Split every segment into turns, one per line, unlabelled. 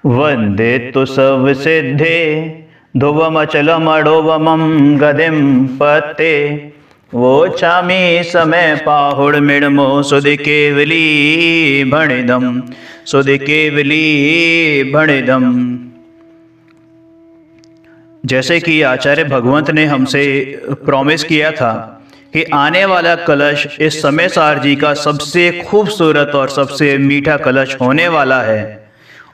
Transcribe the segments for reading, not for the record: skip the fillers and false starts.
वंदे तु सब सिद्धे ध्रुवमचलमडोवमं गदिं पत्ते वोचामि समय पाहुर्मिडमो सुधि केवली भणिदम सुधि केवली भणिदम। जैसे कि आचार्य भगवंत ने हमसे प्रॉमिस किया था कि आने वाला कलश इस समय सार जी का सबसे खूबसूरत और सबसे मीठा कलश होने वाला है।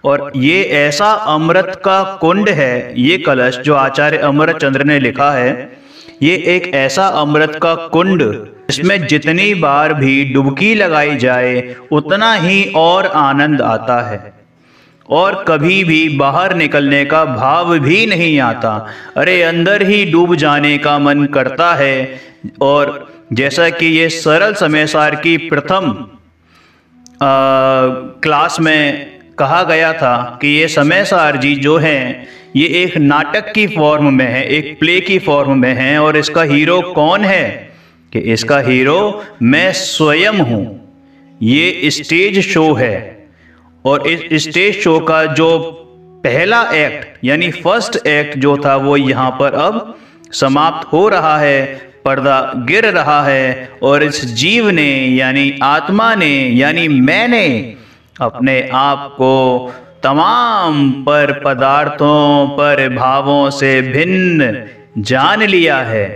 और ये ऐसा अमृत का कुंड है, ये कलश जो आचार्य अमृत चंद्र ने लिखा है, ये एक ऐसा अमृत का कुंड इसमें जितनी बार भी डुबकी लगाई जाए उतना ही और आनंद आता है और कभी भी बाहर निकलने का भाव भी नहीं आता। अरे अंदर ही डूब जाने का मन करता है। और जैसा कि ये सरल समय सार की प्रथम क्लास में कहा गया था कि ये समय सार जी जो हैं ये एक नाटक की फॉर्म में है, एक प्ले की फॉर्म में है। और इसका हीरो कौन है? कि इसका हीरो मैं स्वयं हूं। ये स्टेज शो है और इस स्टेज शो का जो पहला एक्ट यानी फर्स्ट एक्ट जो था वो यहाँ पर अब समाप्त हो रहा है, पर्दा गिर रहा है और इस जीव ने यानी आत्मा ने यानी मैंने अपने आप को तमाम पर पदार्थों पर भावों से भिन्न जान लिया है,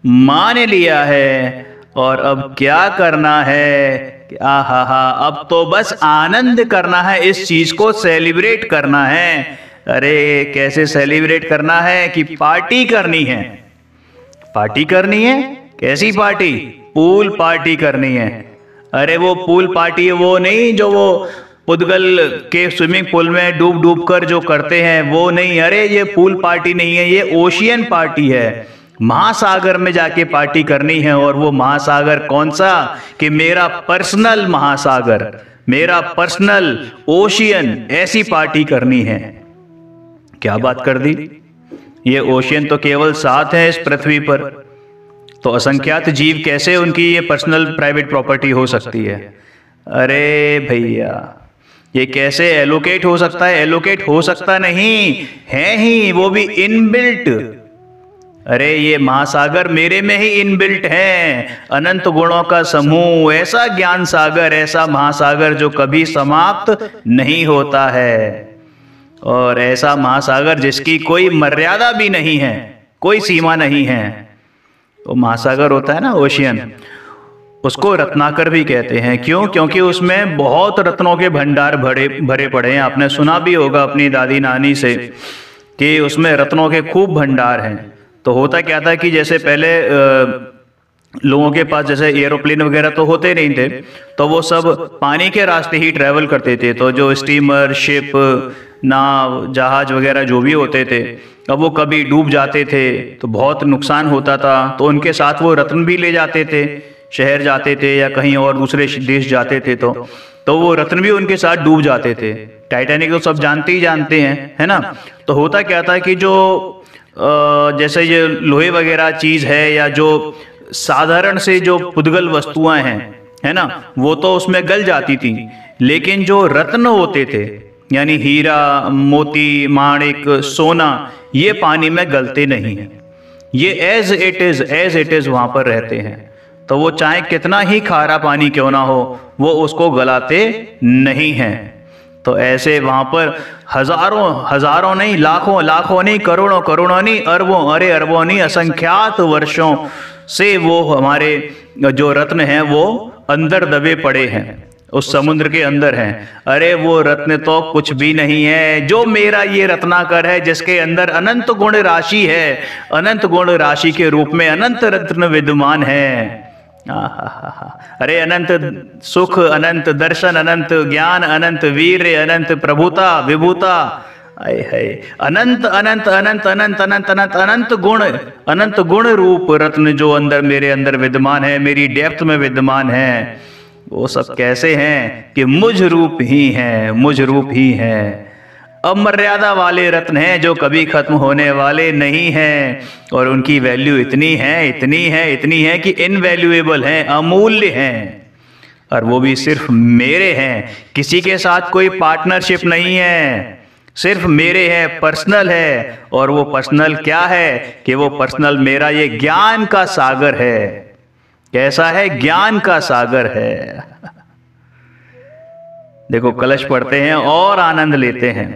मान लिया है। और अब क्या करना है कि आहा अब तो बस आनंद करना है, इस चीज को सेलिब्रेट करना है। अरे कैसे सेलिब्रेट करना है कि पार्टी करनी है। पार्टी करनी है? कैसी पार्टी? पूल पार्टी करनी है। अरे वो पूल पार्टी वो नहीं जो वो पुद्गल के स्विमिंग पूल में डूब डूब कर जो करते हैं वो नहीं। अरे ये पूल पार्टी नहीं है, ये ओशियन पार्टी है। महासागर में जाके पार्टी करनी है। और वो महासागर कौन सा? कि मेरा पर्सनल महासागर, मेरा पर्सनल ओशियन, ऐसी पार्टी करनी है। क्या बात कर दी। ये ओशियन तो केवल 7 है इस पृथ्वी पर, तो असंख्यात जीव कैसे उनकी ये पर्सनल प्राइवेट प्रॉपर्टी हो सकती है? अरे भैया ये कैसे एलोकेट हो सकता है? एलोकेट हो सकता नहीं है ही, वो भी इनबिल्ट। अरे ये महासागर मेरे में ही इनबिल्ट है। अनंत गुणों का समूह, ऐसा ज्ञान सागर, ऐसा महासागर जो कभी समाप्त नहीं होता है। और ऐसा महासागर जिसकी कोई मर्यादा भी नहीं है, कोई सीमा नहीं है। वो महासागर होता है ना ओशियन, उसको रत्नाकर भी कहते हैं। क्यों? क्योंकि उसमें बहुत रत्नों के भंडार भरे पड़े हैं। आपने सुना भी होगा अपनी दादी नानी से कि उसमें रत्नों के खूब भंडार हैं। तो होता क्या था कि जैसे पहले लोगों के पास जैसे एरोप्लेन वगैरह तो होते नहीं थे, तो वो सब पानी के रास्ते ही ट्रेवल करते थे। तो जो स्टीमर, शिप, नाव, जहाज वगैरह जो भी होते थे, अब वो कभी डूब जाते थे तो बहुत नुकसान होता था। तो उनके साथ वो रत्न भी ले जाते थे, शहर जाते थे या कहीं और दूसरे देश जाते थे तो वो रत्न भी उनके साथ डूब जाते थे। टाइटैनिक तो सब जानते ही जानते हैं, है ना। तो होता क्या था कि जो जैसे ये लोहे वगैरह चीज है या जो साधारण से जो पुद्गल वस्तुएं हैं, है ना, वो तो उसमें गल जाती थी। लेकिन जो रत्न होते थे यानी हीरा, मोती, माणिक, सोना, ये पानी में गलते नहीं है। ये एज इट इज वहां पर रहते हैं। तो वो चाहे कितना ही खारा पानी क्यों ना हो, वो उसको गलाते नहीं हैं। तो ऐसे वहां पर हजारों नहीं, लाखों नहीं, करोड़ों नहीं, अरबों नहीं, असंख्यात वर्षों से वो हमारे जो रत्न हैं वो अंदर दबे पड़े हैं, उस समुद्र के अंदर हैं। अरे वो रत्न तो कुछ भी नहीं है। जो मेरा ये रत्नाकर है जिसके अंदर अनंत गुण राशि है, अनंत गुण राशि के रूप में अनंत रत्न विद्यमान है। अरे अनंत सुख, अनंत दर्शन, अनंत ज्ञान, अनंत वीर्य, अनंत प्रभुता, विभूता, अनंत अनंत अनंत अनंत अनंत अनंत अनंत गुण, अनंत गुण रूप रत्न जो अंदर मेरे अंदर विद्यमान है, मेरी डेप्थ में विद्यमान है। वो सब कैसे हैं कि मुझ रूप ही हैं, मुझ रूप ही हैं। अमर्यादा वाले रत्न हैं जो कभी खत्म होने वाले नहीं हैं। और उनकी वैल्यू इतनी है कि इनवैल्यूएबल हैं, अमूल्य हैं। और वो भी सिर्फ मेरे हैं, किसी के साथ कोई पार्टनरशिप नहीं है। सिर्फ मेरे है, पर्सनल है। और वो पर्सनल क्या है कि वो पर्सनल मेरा ये ज्ञान का सागर है। कैसा है? ज्ञान का सागर है। देखो कलश पढ़ते हैं और आनंद लेते हैं।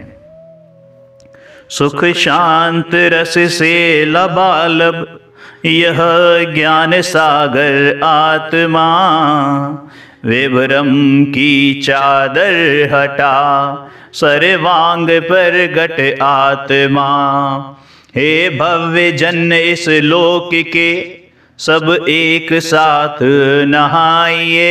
सुख शांत रस से लबालब यह ज्ञान सागर आत्मा, विभ्रम की चादर हटा सर्वांग प्रगट आत्मा। हे भव्य जन इस लोक के सब एक साथ नहाइए,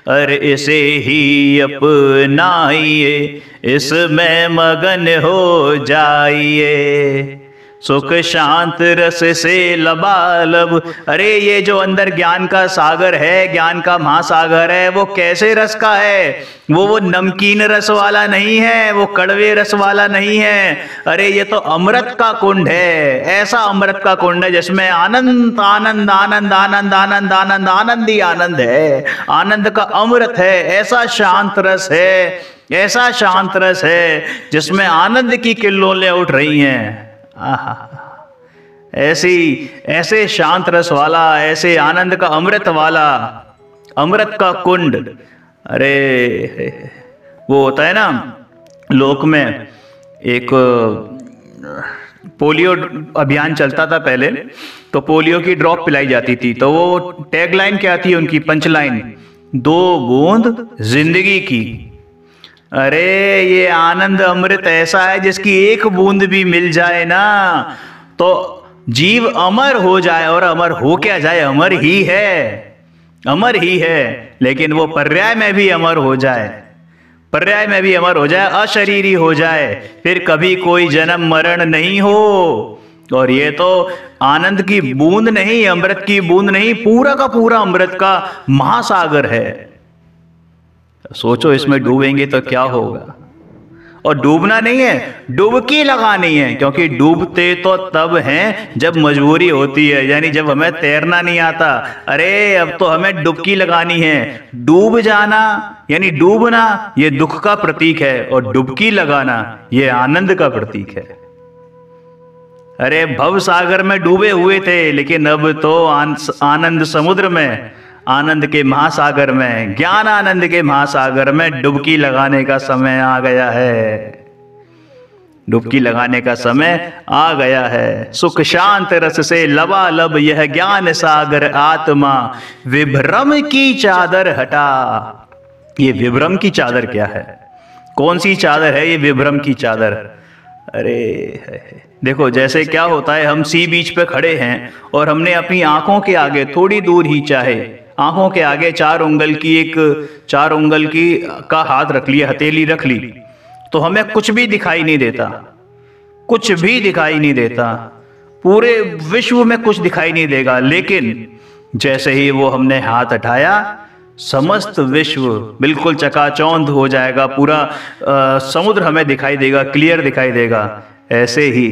और इसे ही अपनाइए, इसमें मगन हो जाइए। सुख शांत रस से लबालब। अरे ये जो अंदर ज्ञान का सागर है, ज्ञान का महासागर है, वो कैसे रस का है? वो नमकीन रस वाला नहीं है, वो कड़वे रस वाला नहीं है। अरे ये तो अमृत का कुंड है। ऐसा अमृत का कुंड है जिसमें आनंद आनंद आनंद आनंद आनंद आनंद आनंद ही आनंद है। आनंद का अमृत है। ऐसा शांत रस है, ऐसा शांत रस है जिसमें आनंद की किल्लोलें उठ रही हैं। ऐसे शांत रस वाला, ऐसे आनंद का अमृत वाला, अमृत का कुंड। अरे वो होता है ना, लोक में एक पोलियो अभियान चलता था पहले, तो पोलियो की ड्रॉप पिलाई जाती थी। तो वो टैगलाइन क्या थी उनकी, पंचलाइन, 2 बूंद जिंदगी की। अरे ये आनंद अमृत ऐसा है जिसकी एक बूंद भी मिल जाए ना तो जीव अमर हो जाए। और अमर हो क्या जाए? अमर ही है, अमर ही है। लेकिन वो पर्याय में भी अमर हो जाए, पर्याय में भी अमर हो जाए, अशरीरी हो जाए, फिर कभी कोई जन्म मरण नहीं हो। और ये तो आनंद की बूंद नहीं, अमृत की बूंद नहीं, पूरा का पूरा अमृत का महासागर है। सोचो इसमें डूबेंगे तो क्या होगा। और डूबना नहीं है, डुबकी लगानी है। क्योंकि डूबते तो तब हैं जब मजबूरी होती है, यानी जब हमें तैरना नहीं आता। अरे अब तो हमें डुबकी लगानी है। डूब जाना यानी डूबना ये दुख का प्रतीक है, और डुबकी लगाना ये आनंद का प्रतीक है। अरे भव सागर में डूबे हुए थे, लेकिन अब तो आनंद समुद्र में, आनंद के महासागर में, ज्ञान आनंद के महासागर में डुबकी लगाने का समय आ गया है। डुबकी लगाने का समय आ गया है। सुख शांत रस से लबालब यह ज्ञान सागर आत्मा, विभ्रम की चादर हटा। ये विभ्रम की चादर क्या है? कौन सी चादर है ये विभ्रम की चादर? अरे देखो जैसे क्या होता है, हम सी बीच पे खड़े हैं और हमने अपनी आंखों के आगे थोड़ी दूर ही, चाहे आंखों के आगे 4 उंगल की का हाथ रख लिया, हथेली रख ली, तो हमें कुछ भी दिखाई नहीं देता, कुछ भी दिखाई नहीं देता, पूरे विश्व में कुछ दिखाई नहीं देगा। लेकिन जैसे ही वो हमने हाथ हटाया, समस्त विश्व बिल्कुल चकाचौंध हो जाएगा, पूरा समुद्र हमें दिखाई देगा, क्लियर दिखाई देगा। ऐसे ही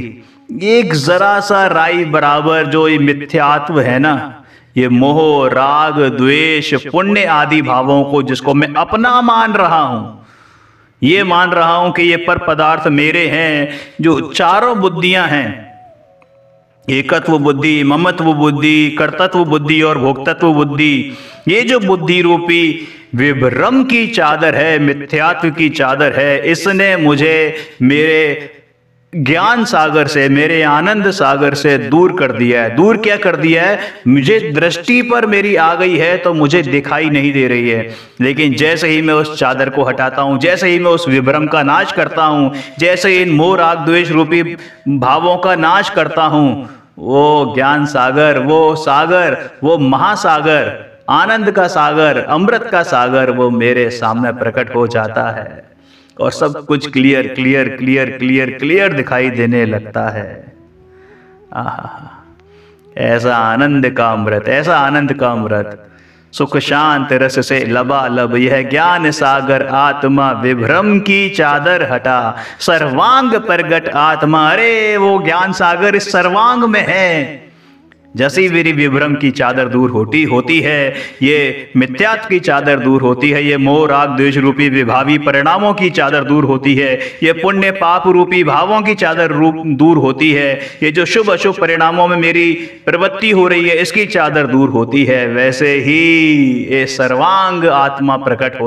एक जरा सा राई बराबर जो ये मिथ्यात्व है ना, ये मोह, राग, द्वेष, पुण्य आदि भावों को जिसको मैं अपना मान रहा हूं, ये मान रहा हूं कि ये पर पदार्थ मेरे हैं, जो चारों बुद्धियां हैं, एकत्व बुद्धि, ममत्व बुद्धि, कर्तत्व बुद्धि और भोक्तत्व बुद्धि, ये जो बुद्धि रूपी विभ्रम की चादर है, मिथ्यात्व की चादर है, इसने मुझे मेरे ज्ञान सागर से, मेरे आनंद सागर से दूर कर दिया है। दूर क्या कर दिया है? मुझे दृष्टि पर मेरी आ गई है तो मुझे दिखाई नहीं दे रही है। लेकिन जैसे ही मैं उस चादर को हटाता हूं, जैसे ही मैं उस विभ्रम का नाश करता हूं, जैसे इन मोह राग द्वेष रूपी भावों का नाश करता हूं, वो ज्ञान सागर, वो सागर, वो महासागर, आनंद का सागर, अमृत का सागर, वो मेरे सामने प्रकट हो जाता है और सब कुछ clear clear clear clear clear दिखाई देने लगता है। ऐसा आनंद का अमृत, ऐसा आनंद का अमृत, सुख शांत रस से लबालब यह ज्ञान सागर आत्मा, विभ्रम की चादर हटा सर्वांग प्रगट आत्मा। अरे वो ज्ञान सागर इस सर्वांग में है, जैसी मेरी विभ्रम की चादर दूर होती है, ये मिथ्यात्व की चादर दूर होती है, ये मोह राग द्वेष रूपी विभावी परिणामों की चादर दूर होती है, ये पुण्य पाप रूपी भावों की चादर दूर होती है, ये जो शुभ अशुभ परिणामों में मेरी प्रवृत्ति हो रही है इसकी चादर दूर होती है, वैसे ही ये सर्वांग आत्मा प्रकट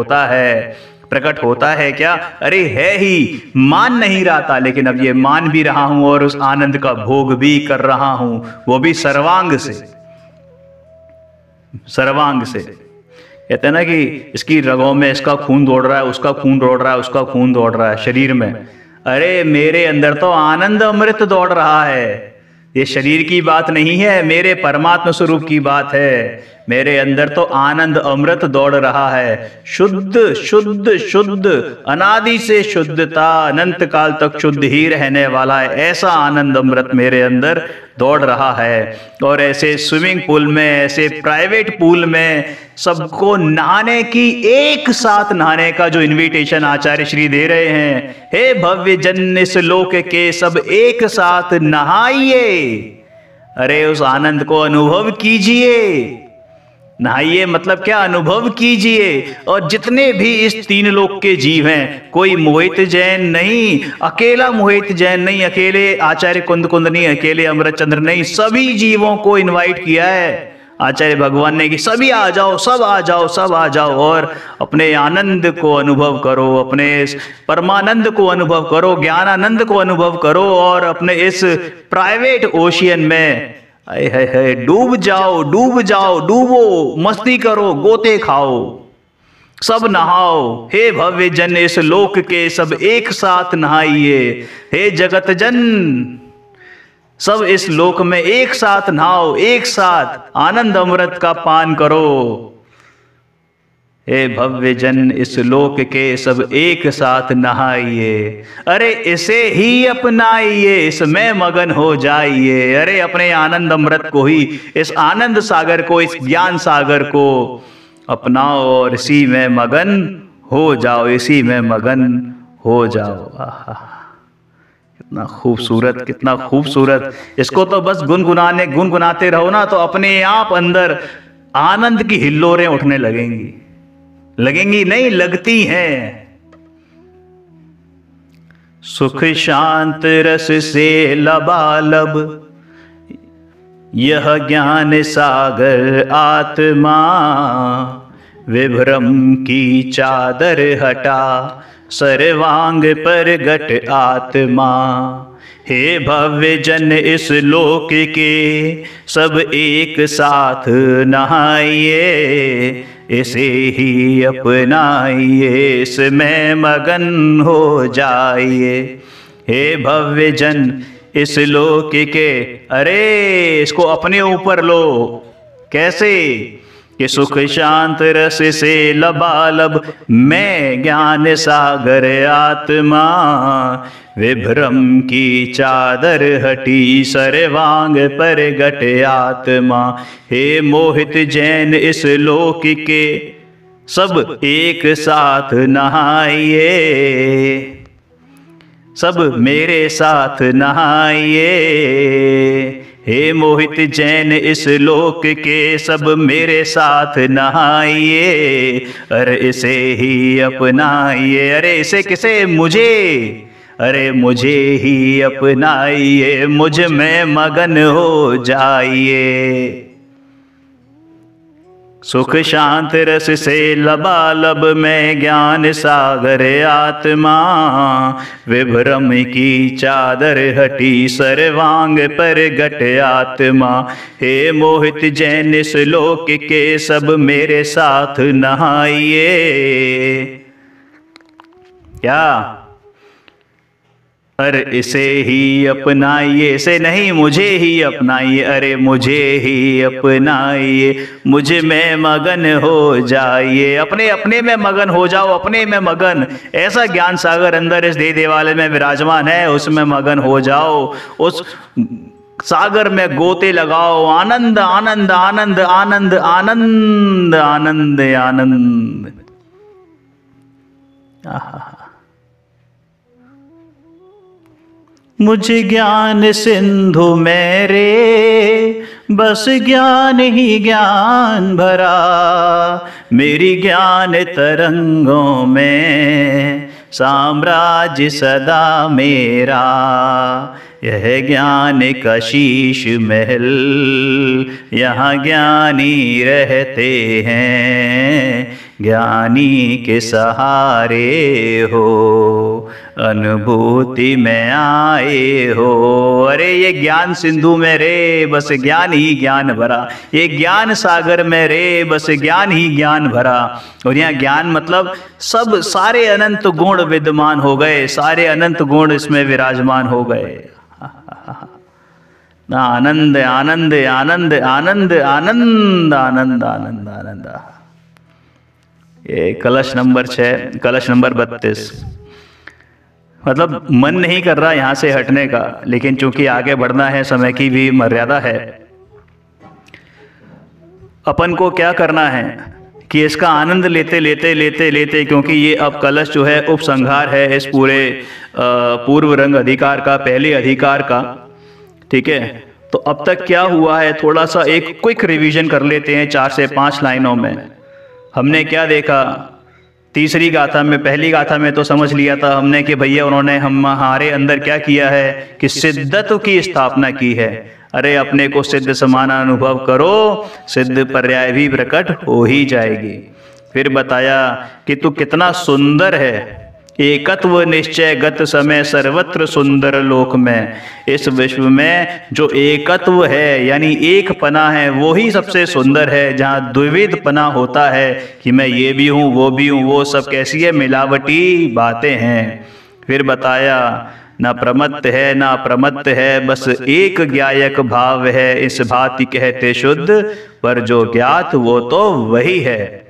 होता है क्या? अरे है ही, मान नहीं रहा था लेकिन अब ये मान भी रहा हूं और उस आनंद का भोग भी कर रहा हूं, वो भी सर्वांग से। कहते हैं ना कि इसकी रगों में इसका खून दौड़ रहा है, उसका खून दौड़ रहा है, उसका खून दौड़ रहा है शरीर में। अरे मेरे अंदर तो आनंद अमृत दौड़ रहा है, ये शरीर की बात नहीं है, मेरे परमात्मा स्वरूप की बात है। मेरे अंदर तो आनंद अमृत दौड़ रहा है, शुद्ध शुद्ध शुद्ध, अनादि से शुद्धता, अनंत काल तक शुद्ध ही रहने वाला है, ऐसा आनंद अमृत मेरे अंदर दौड़ रहा है। और ऐसे स्विमिंग पूल में, ऐसे प्राइवेट पूल में सबको नहाने की, एक साथ नहाने का जो इनविटेशन आचार्य श्री दे रहे हैं, हे भव्य जन इस लोक के सब एक साथ नहाइए। अरे उस आनंद को अनुभव कीजिए, नहाइए मतलब क्या? अनुभव कीजिए। और जितने भी इस तीन लोक के जीव हैं, कोई मोहित जैन नहीं, अकेला मोहित जैन नहीं, अकेले आचार्य कुंद नहीं, अकेले अमृत चंद्र नहीं, सभी जीवों को इनवाइट किया है आचार्य भगवान ने कि सभी आ जाओ, सब आ जाओ, सब आ जाओ और अपने आनंद को अनुभव करो, अपने इस परमानंद को अनुभव करो, ज्ञानानंद को अनुभव करो और अपने इस प्राइवेट ओशियन में है डूब जाओ, डूबो, मस्ती करो, गोते खाओ, सब नहाओ। हे भव्य जन इस लोक के सब एक साथ नहाइए। हे जगत जन सब इस लोक में एक साथ नहाओ, एक साथ आनंद अमृत का पान करो। हे भव्य जन इस लोक के सब एक साथ नहाइए। अरे इसे ही अपनाइए, इसमें मगन हो जाइए। अरे अपने आनंद अमृत को ही, इस आनंद सागर को, इस ज्ञान सागर को अपनाओ और इसी में मगन हो जाओ, इसी में मगन हो जाओ। कितना खूबसूरत, कितना खूबसूरत। इसको तो बस गुनगुनाते रहो ना तो अपने आप अंदर आनंद की हिल्लोरें उठने लगेंगी नहीं, लगती हैं। सुख शांत रस से लबालब यह ज्ञान सागर आत्मा, विभ्रम की चादर हटा सर्वांग प्रगट आत्मा। हे भव्य जन इस लोक के सब एक साथ नहाइए, इसे ही अपनाइए, इसमें मगन हो जाइए। हे भव्य जन इस लोक के, अरे इसको अपने ऊपर लो। कैसे? कि सुख शांत रस से लबालब मैं ज्ञान सागर आत्मा, विभ्रम की चादर हटी सर्वांग प्रगट आत्मा। हे मोहित जैन इस लोक के सब एक साथ नहाइए, सब मेरे साथ नहाइए। हे मोहित जैन इस लोक के सब मेरे साथ नहाइए, अरे इसे ही अपनाइए। अरे इसे किसे? मुझे। अरे मुझे ही अपनाइए, मुझ में मगन हो जाइए। सुख शांत रस से लबालब मैं ज्ञान सागर आत्मा, विभ्रम की चादर हटी सर्वांग प्रगट आत्मा। हे मोहित जैन इस लोक के सब मेरे साथ नहाइए। क्या? अरे इसे ही अपनाइए, इसे नहीं मुझे ही अपनाइए। अरे मुझे ही अपनाइए, मुझ में मगन हो जाइए। अपने अपने में मगन हो जाओ, अपने में मगन। ऐसा ज्ञान सागर अंदर इस देह देवालय में विराजमान है, उसमें मगन हो जाओ, उस सागर में गोते लगाओ। आनंद आनंद आनंद आनंद आनंद आनंद आनंद। मुझ ज्ञान सिंधु में रे बस ज्ञान ही ज्ञान भरा, मेरी ज्ञान तरंगों में साम्राज्य सदा मेरा, यह ज्ञान का शीश महल यहाँ ज्ञानी रहते हैं, ज्ञानी के सहारे हो अनुभूति में आए हो। अरे ये ज्ञान सिंधु में रे बस ज्ञान ही ज्ञान भरा, ये ज्ञान सागर में रे बस ज्ञान ही ज्ञान भरा। और यहाँ ज्ञान मतलब सब सारे अनंत गुण विद्यमान हो गए, सारे अनंत गुण इसमें विराजमान हो गए। आनंद आनंद आनंद आनंद आनंद आनंद आनंद आनंद। ये कलश नंबर 6, कलश नंबर 32। मतलब मन नहीं कर रहा यहां से हटने का, लेकिन चूंकि आगे बढ़ना है, समय की भी मर्यादा है। अपन को क्या करना है कि इसका आनंद लेते लेते लेते लेते, क्योंकि ये अब कलश जो है उपसंहार है इस पूरे पूर्व रंग अधिकार का, पहले अधिकार का। ठीक है, तो अब तक क्या हुआ है थोड़ा सा एक क्विक रिवीजन कर लेते हैं 4 से 5 लाइनों में। हमने क्या देखा तीसरी गाथा में, पहली गाथा में तो समझ लिया था हमने कि भैया उन्होंने हमारे अंदर क्या किया है कि सिद्धत्व की स्थापना की है। अरे अपने को सिद्ध समान अनुभव करो, सिद्ध पर्याय भी प्रकट हो ही जाएगी। फिर बताया कि तू कितना सुंदर है, एकत्व निश्चय गत समय सर्वत्र सुंदर लोक में। इस विश्व में जो एकत्व है यानी एक पना है वो ही सबसे सुंदर है। जहाँ द्विविध पना होता है कि मैं ये भी हूँ वो भी हूँ, वो सब कैसी है, मिलावटी बातें हैं। फिर बताया ना प्रमत्त है ना प्रमत्त है, बस एक ज्ञायक भाव है, इस भांति कहते शुद्ध, पर जो ज्ञात वो तो वही है।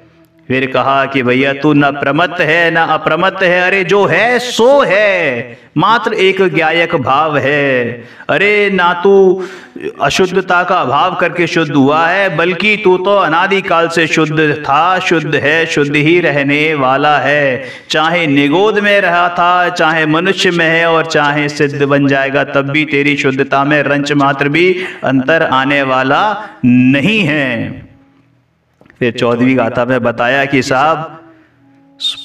फिर कहा कि भैया तू न प्रमत्त है ना अप्रमत्त है, अरे जो है सो है, मात्र एक ज्ञायक भाव है। अरे ना तू अशुद्धता का अभाव करके शुद्ध हुआ है, बल्कि तू तो अनादिकाल से शुद्ध था, शुद्ध है, शुद्ध ही रहने वाला है। चाहे निगोद में रहा था, चाहे मनुष्य में है, और चाहे सिद्ध बन जाएगा तब भी तेरी शुद्धता में रंच मात्र भी अंतर आने वाला नहीं है। फिर 14वीं गाथा में बताया कि साहब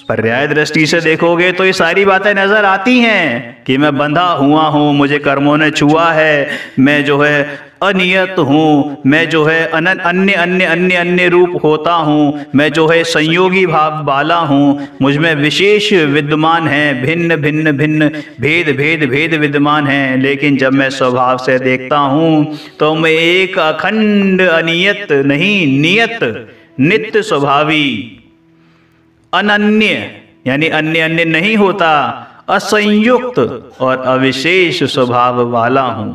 पर्याय दृष्टि से देखोगे तो ये सारी बातें नजर आती हैं कि मैं बंधा हुआ हूं, मुझे कर्मों ने छुआ है, मैं जो है अनियत हूँ, मैं जो है अन्य अन्य अन्य अन्य रूप होता हूँ, मैं जो है संयोगी भाव वाला हूँ, मुझ में विशेष विद्यमान है, भिन्न भिन्न भिन्न भेद भेद भेद विद्यमान है। लेकिन जब मैं स्वभाव से देखता हूँ तो मैं एक अखंड अनियत नहीं, नियत नित्य स्वभावी, अनन्य यानी अन्य अन्य नहीं होता, असंयुक्त और अविशेष स्वभाव वाला हूं,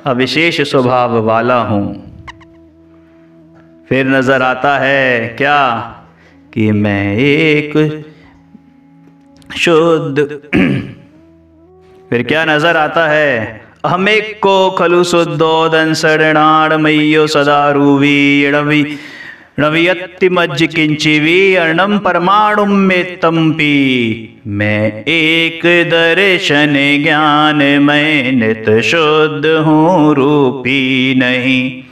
अविशेष स्वभाव वाला हूं। फिर नजर आता है क्या कि मैं एक शुद्ध फिर क्या नजर आता है, अहमेक को खलु शुद्धोदन शरणाणमय्यो सदा रूवी णवियत्ति मज्ज किंचिवी अर्णम परमाणुम में तंपी। मैं एक दर्शन ज्ञान मैं नित शुद्ध हूँ, रूपी नहीं।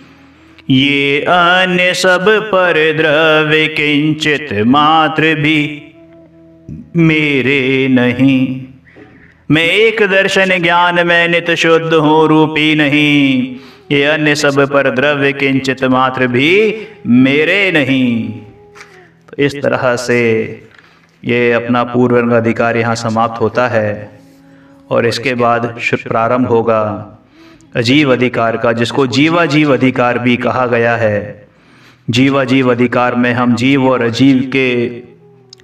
ये अन्य सब पर द्रव्य किंचित मात्र भी मेरे नहीं। मैं एक दर्शन ज्ञान में नित शुद्ध हूँ, रूपी नहीं। ये अन्य सब पर द्रव्य किंचित मात्र भी मेरे नहीं। तो इस तरह से ये अपना पूर्व अधिकार यहाँ समाप्त होता है और इसके बाद प्रारंभ होगा अजीव अधिकार का, जिसको जीवा जीव अधिकार भी कहा गया है। जीवा जीव अधिकार में हम जीव और अजीव के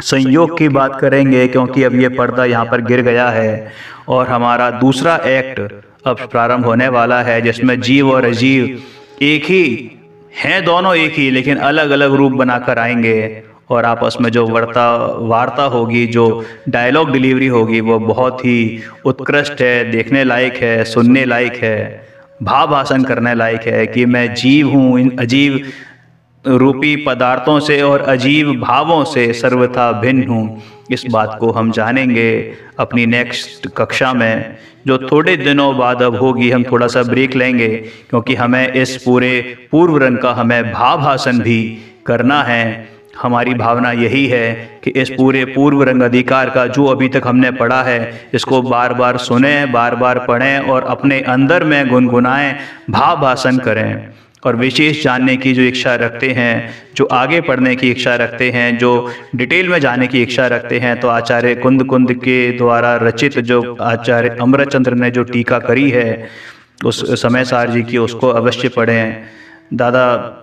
संयोग की बात करेंगे, क्योंकि अब ये पर्दा यहाँ पर गिर गया है और हमारा दूसरा एक्ट अब प्रारंभ होने वाला है, जिसमें जीव और अजीव एक ही हैं, दोनों एक ही, लेकिन अलग अलग रूप बनाकर आएंगे और आपस में जो वार्ता होगी, जो डायलॉग डिलीवरी होगी, वो बहुत ही उत्कृष्ट है, देखने लायक है, सुनने लायक है, भाव भाषण करने लायक है कि मैं जीव हूँ, इन अजीब रूपी पदार्थों से और अजीब भावों से सर्वथा भिन्न हूँ। इस बात को हम जानेंगे अपनी नेक्स्ट कक्षा में, जो थोड़े दिनों बाद अब होगी। हम थोड़ा सा ब्रेक लेंगे क्योंकि हमें इस पूरे पूर्व रंग का हमें भावासन भी करना है। हमारी भावना यही है कि इस पूरे पूर्व रंग अधिकार का जो अभी तक हमने पढ़ा है, इसको बार बार सुने, बार बार पढ़ें और अपने अंदर में गुनगुनाएं, भावासन करें। और विशेष जानने की जो इच्छा रखते हैं, जो आगे पढ़ने की इच्छा रखते हैं, जो डिटेल में जाने की इच्छा रखते हैं, तो आचार्य कुंद कुंद के द्वारा रचित जो आचार्य अमृतचंद्र ने जो टीका करी है उस समय सार जी की, उसको अवश्य पढ़ें। दादा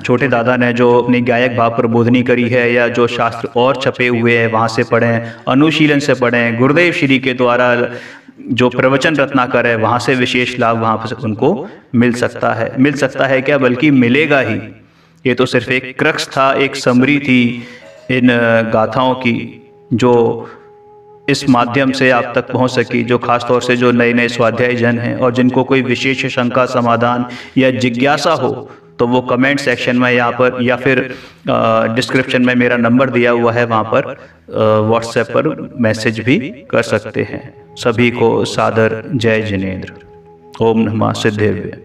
छोटे दादा ने जो अपनी गायक भाव प्रबोधनी करी है, या जो शास्त्र और छपे हुए हैं वहाँ से पढ़ें, अनुशीलन से पढ़ें। गुरुदेव श्री के द्वारा जो प्रवचन रत्नाकर है वहाँ से विशेष लाभ वहाँ पर उनको मिल सकता है क्या, बल्कि मिलेगा ही। ये तो सिर्फ एक क्रक्स था, एक समरी थी इन गाथाओं की, जो इस माध्यम से आप तक पहुंच सकी, जो खास तौर से जो नए नए स्वाध्याय जन हैं और जिनको कोई विशेष शंका समाधान या जिज्ञासा हो, तो वो कमेंट सेक्शन में यहाँ पर या फिर डिस्क्रिप्शन में मेरा नंबर दिया हुआ है, वहाँ पर व्हाट्सएप पर मैसेज भी कर सकते हैं। सभी को सादर जय जिनेंद्र। ओम नमः सिद्धेभ्य।